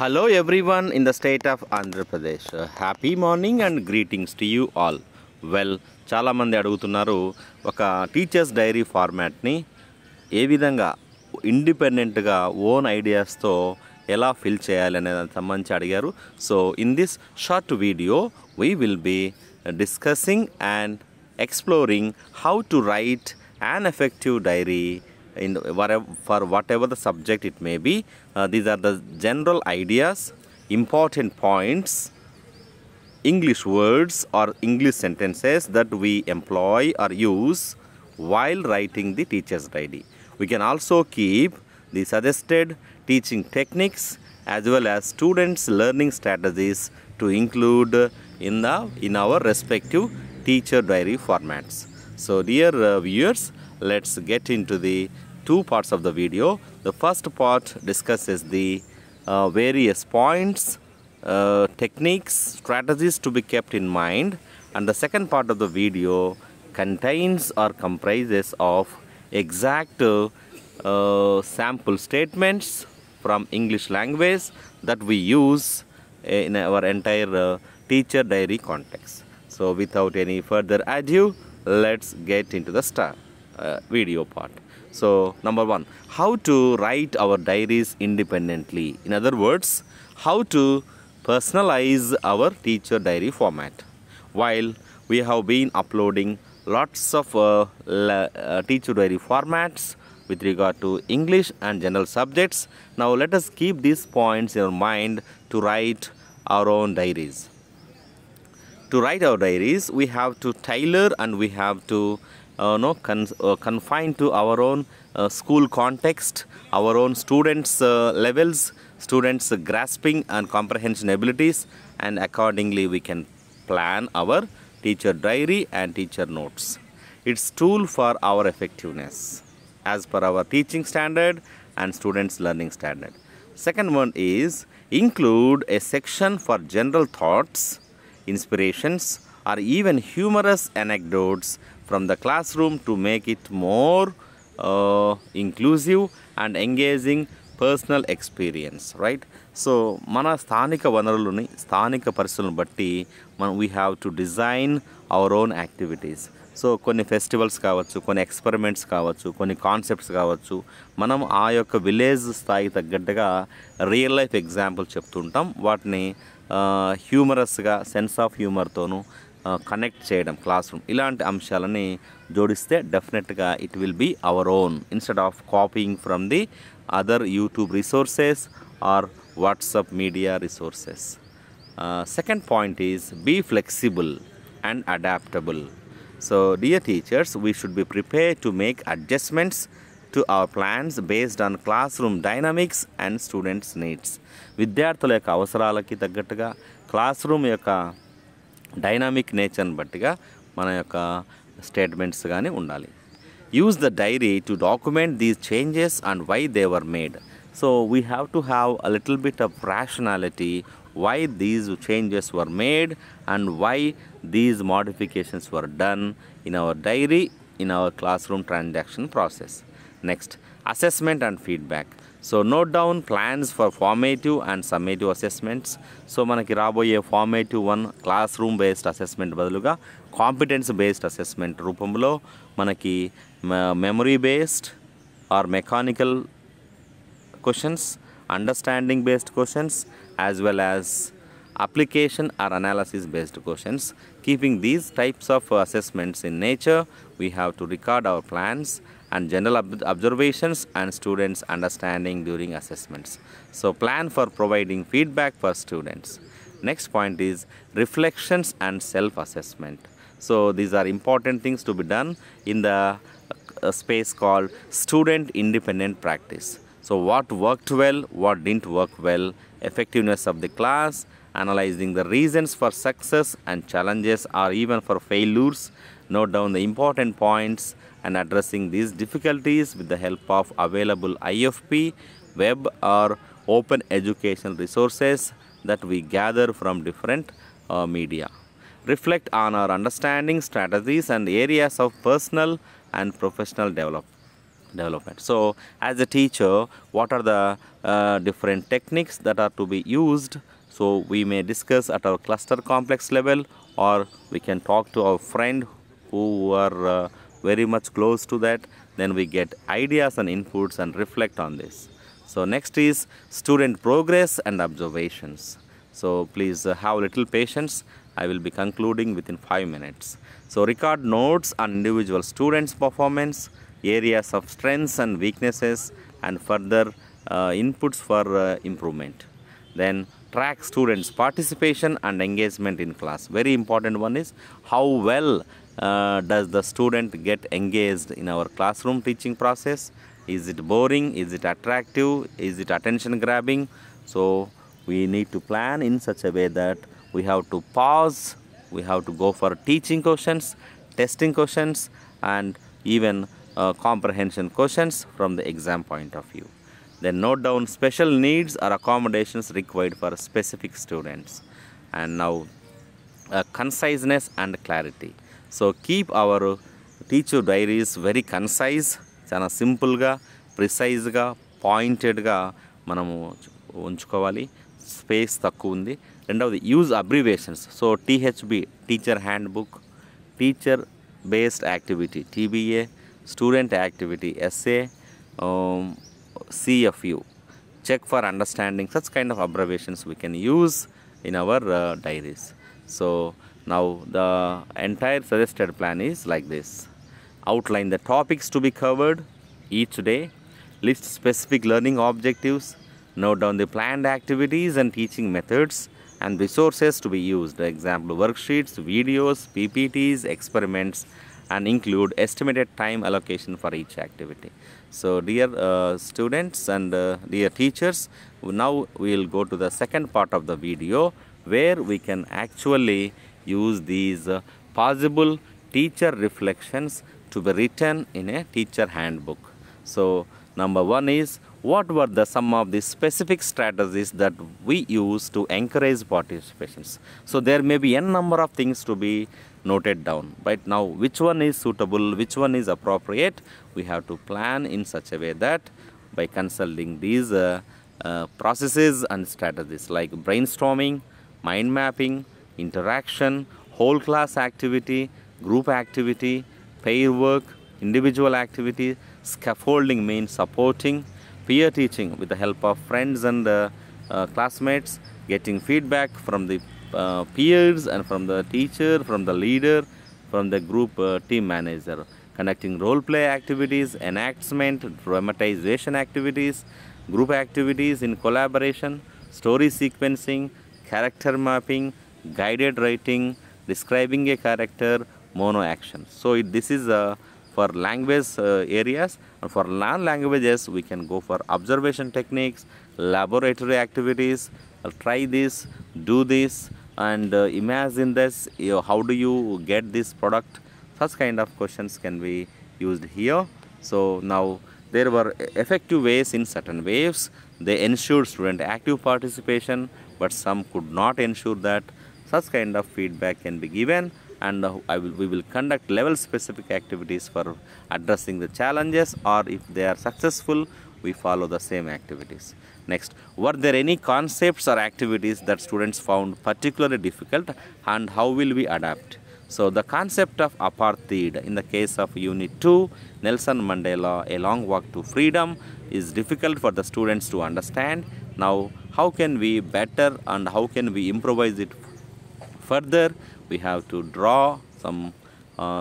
Hello everyone in the state of Andhra Pradesh. Happy morning and greetings to you all. Well, చాలా మంది అడుగుతున్నారు ఒక teachers dairy ఫార్మాట్ని ఏ విధంగా ఇండిపెండెంట్గా ఓన్ ఐడియాస్తో ఎలా ఫిల్ చేయాలి అనే దానికి సంబంధించి అడిగారు. So in this short video we will be discussing and exploring how to right an effective diary for whatever the subject it may be. These are the general ideas, important points, English words or English sentences that we employ or use while writing the teacher's diary. We can also keep the suggested teaching techniques as well as students' learning strategies to include in our respective teacher diary formats. So dear viewers, let's get into the two parts of the video. The first part discusses the various points, techniques, strategies to be kept in mind, and the second part of the video contains or comprises of exact sample statements from English language that we use in our entire teacher diary context. So without any further ado, let's get into the video part. So number one, how to write our diaries independently. In other words, how to personalize our teacher diary format. While we have been uploading lots of teacher diary formats with regard to English and general subjects, now let us keep these points in our mind to write our own diaries. To write our diaries, we have to tailor and we have to confine to our own school context, our own students' levels, students' grasping and comprehension abilities, and accordingly we can plan our teacher diary and teacher notes. It's tool for our effectiveness as per our teaching standard and students' learning standard. Second one is include a section for general thoughts, inspirations, or even humorous anecdotes from the classroom to make it more inclusive and engaging personal experience, right? So mana sthanika vanaruluni sthanika పరిస్థితులను బట్టి we have to design our own activities. So కొన్ని festivals కావచ్చు, కొన్ని experiments కావచ్చు, కొన్ని concepts కావచ్చు, మనం ఆ యొక్క విలేజ్ స్థాయికి తగ్గట్టుగా రియల్ లైఫ్ ఎగ్జాంపుల్ చెప్తుంటాం. వాటిని హ్యూమరస్గా సెన్స్ ఆఫ్ హ్యూమర్తోనూ కనెక్ట్ చేయడం క్లాస్ రూమ్ ఇలాంటి అంశాలని జోడిస్తే డెఫినెట్గా it will be our own instead of copying from the other YouTube resources or WhatsApp media resources. Second point is be flexible and adaptable. So dear teachers, we should be prepared to make adjustments to our plans based on classroom dynamics and students' needs. విద్యార్థుల యొక్క అవసరాలకి తగ్గట్టుగా class room యొక్క dynamic నేచర్ని బట్టిగా మన యొక్క statements కానీ ఉండాలి. Use the diary to document these changes and why they were made. So we have to have a little bit of rationality why these changes were made and why these modifications were done in our diary, in our classroom transaction process. Next, assessment and feedback. So note down plans for formative and summative assessments. So manaki raboye formative one classroom based assessment badaluga competence based assessment రూపంలో మనకి memory based or mechanical questions, understanding based questions, as well as application or analysis based questions. Keeping these types of assessments in nature, we have to record our plans and general observations and students' understanding during assessments. So plan for providing feedback for students. Next point is reflections and self-assessment. So these are important things to be done in the space called student independent practice. So what worked well, what didn't work well, effectiveness of the class, analyzing the reasons for success and challenges or even for failures, note down the important points and addressing these difficulties with the help of available IFP, web or open educational resources that we gather from different media. Reflect on our understanding, strategies and areas of personal and professional development. development. So as a teacher, what are the different techniques that are to be used? So we may discuss at our cluster complex level, or we can talk to our friend who are very much close to that. Then we get ideas and inputs and reflect on this. So next is student progress and observations. So please have little patience. I will be concluding within 5 minutes. So record notes on individual students' performance, areas of strengths and weaknesses, and further inputs for improvement. Then track students' participation and engagement in class. Very important one is how well does the student get engaged in our classroom teaching process. Is it boring? Is it attractive? Is it attention grabbing? So we need to plan in such a way that we have to pause, we have to go for teaching questions, testing questions, and even comprehension questions from the exam point of view. Then note down special needs or accommodations required for specific students. And now conciseness and clarity. So keep our teacher diaries very concise, చాలా సింపుల్గా, ప్రిసైజ్గా, పాయింటెడ్గా మనము ఉంచుకోవాలి. Space తక్కువ ఉంది. రెండవది use abbreviations. So THB teacher handbook, teacher based activity TBA, student activity SA, CFU, check for understanding. Such kind of abbreviations we can use in our diaries. So now the entire suggested plan is like this. Outline the topics to be covered each day, list specific learning objectives, note down the planned activities and teaching methods and resources to be used. Example worksheets, videos, PPTs, experiments, and include estimated time allocation for each activity. So dear students and dear teachers, now we will go to the second part of the video where we can actually use these possible teacher reflections to be written in a teacher handbook. So number one is, what were the some of the specific strategies that we use to encourage participations? So there may be n number of things to be noted down. But now which one is suitable, which one is appropriate, we have to plan in such a way that by consulting these processes and strategies like brainstorming, mind mapping, interaction, whole class activity, group activity, pair work, individual activity, scaffolding means supporting, peer teaching with the help of friends and classmates, getting feedback from the peers and from the teacher, from the leader, from the group team manager, conducting role play activities, enactment, dramatization activities, group activities in collaboration, story sequencing, character mapping, guided writing, describing a character, mono action. So this is for language areas, and for non-languages we can go for observation techniques, laboratory activities, try this, do this, and imagine this, how do you get this product? Such kind of questions can be used here. So now there were effective ways in certain ways. They ensured student active participation, but some could not ensure that. Such kind of feedback can be given, and we will conduct level specific activities for addressing the challenges, or if they are successful, we follow the same activities. Next, were there any concepts or activities that students found particularly difficult, and how will we adapt? So the concept of apartheid in the case of Unit 2, Nelson Mandela, A Long Walk to Freedom, is difficult for the students to understand. Now how can we better and how can we improvise it further? We have to draw some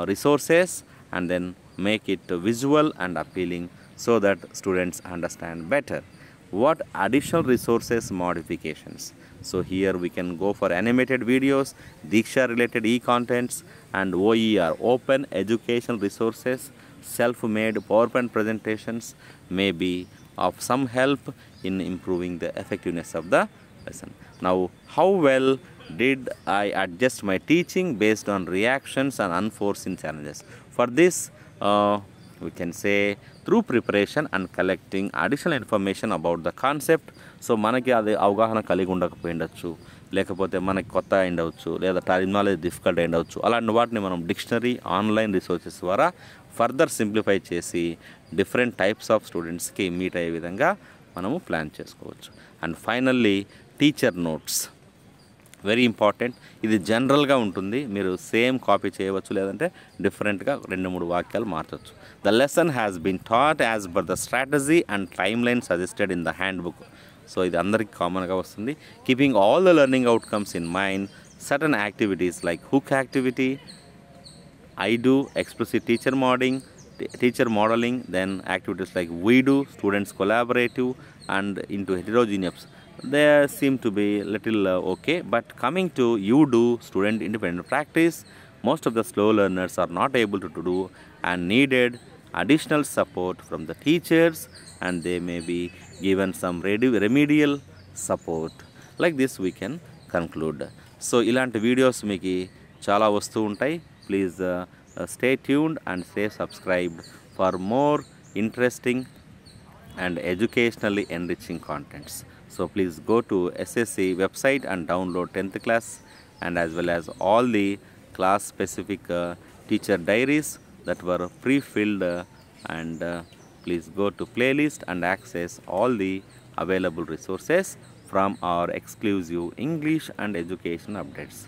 resources and then make it visual and appealing so that students understand better. What additional resources modifications? So here we can go for animated videos, Diksha related e-contents, and OER, open educational resources, self-made PowerPoint presentations may be of some help in improving the effectiveness of the lesson. Now how well did I adjust my teaching based on reactions and unforeseen challenges? For this we can say through preparation and collecting additional information about the concept. So మనకి అది అవగాహన కలిగి ఉండకపోయిండొచ్చు, లేకపోతే మనకి కొత్త అయిండవచ్చు, లేదా terminology difficult అయిండవచ్చు. అలాంటి వాటిని మనం డిక్షనరీ, ఆన్లైన్ రిసోర్సెస్ ద్వారా ఫర్దర్ సింప్లిఫై చేసి డిఫరెంట్ టైప్స్ ఆఫ్ స్టూడెంట్స్కి మీట్ అయ్యే విధంగా మనము ప్లాన్ చేసుకోవచ్చు. And finally teacher notes very important. ఇది జనరల్గా ఉంటుంది, మీరు సేమ్ కాపీ చేయవచ్చు, లేదంటే డిఫరెంట్గా 2-3 వాక్యాలు మార్చవచ్చు. The lesson has been taught as per the strategy and timeline suggested in the handbook. So ఇది అందరికీ కామన్గా వస్తుంది. Keeping all the learning outcomes in mind, certain activities like hook activity, I do, explicit teacher modeling, then activities like we do, students collaborative, and into heterogeneous. They seem to be little okay, but coming to you do, student independent practice, most of the slow learners are not able to do and needed additional support from the teachers, and they may be given some remedial support. Like this we can conclude. So ఇలాంటి videos మీకు చాలా వస్తూ ఉంటాయి. Please stay tuned and stay subscribed for more interesting and educationally enriching contents. So please go to SSC website and download 10th class and as well as all the class specific teacher diaries that were pre-filled, and please go to playlist and access all the available resources from our exclusive English and education updates.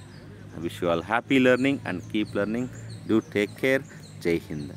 I wish you all happy learning and keep learning. Do take care. Jai Hind.